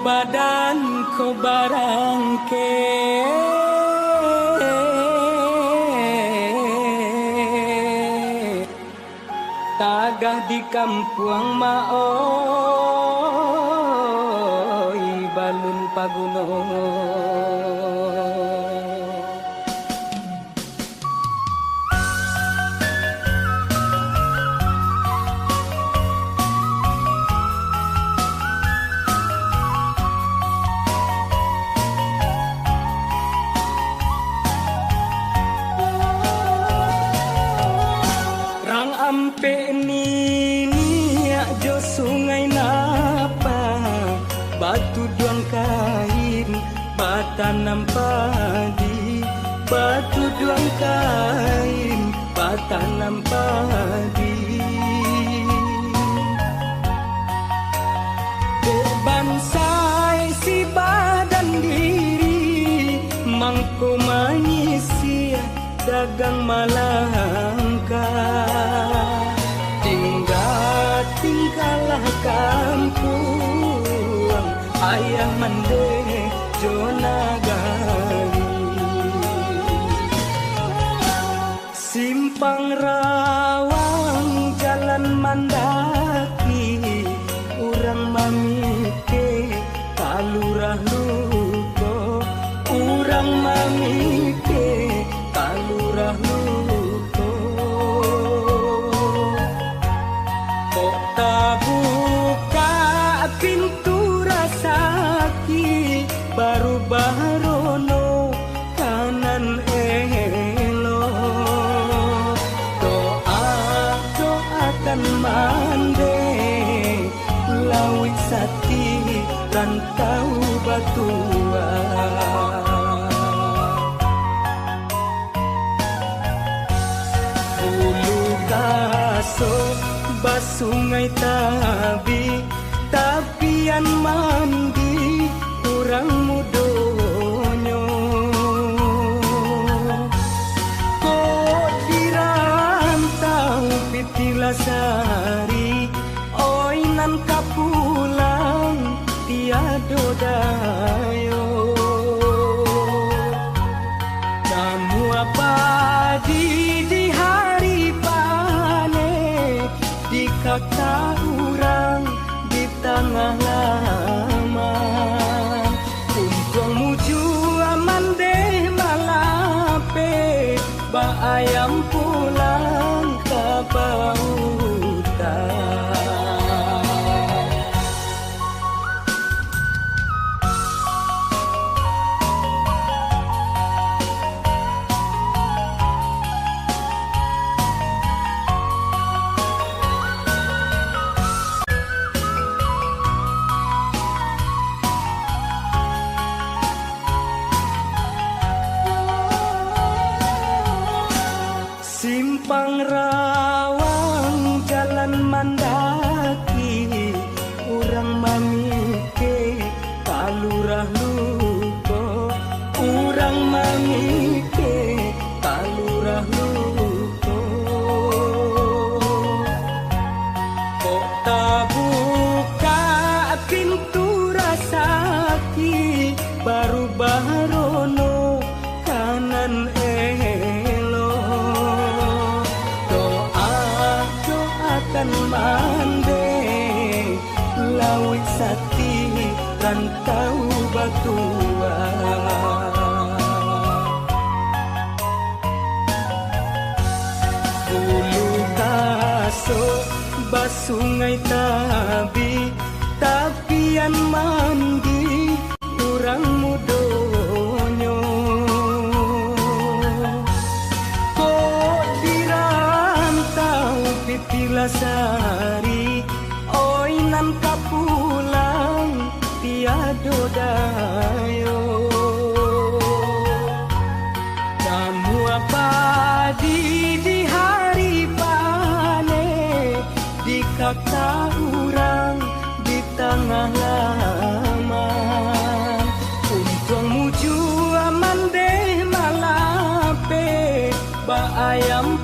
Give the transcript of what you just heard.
badan ko barangke tagah di kampung maoy balun pagunong. Ampe ni jo sungai napa batu duang kain batanam padi batu duang kain batanam padi bansai si badan diri mangko manyisi dagang malangka tinggallah kampung ayah mande jonagali simpang rawang jalan mandaki urang mamike kalurah luko urang mamike kalurah luko pintu rasaki baru barono kanan elo doakan mande lawi sati rantau batua bulu kaso basungai tabi tapian mandi kurang mudonyo kok dirantau pitilasari oinan kapulang tiado dayo kamu apa di hari panen di kata urang tengah lama untung muju aman deh malape ba ayam pulang ke bautan simpang rawang jalan mandaki urang mamike kalurah luko urang mamike kalurah luko kok tabuka pintu rasaki baru barono kanan kan mande lawi sati rantau batua bulu kaso basungai tabi tapian mandi urang mudonyo pitilasari oinan kapulang tiado dayo kamu apa di hari panen di kata urang di tengah lama untung muju aman deh malape ba ayam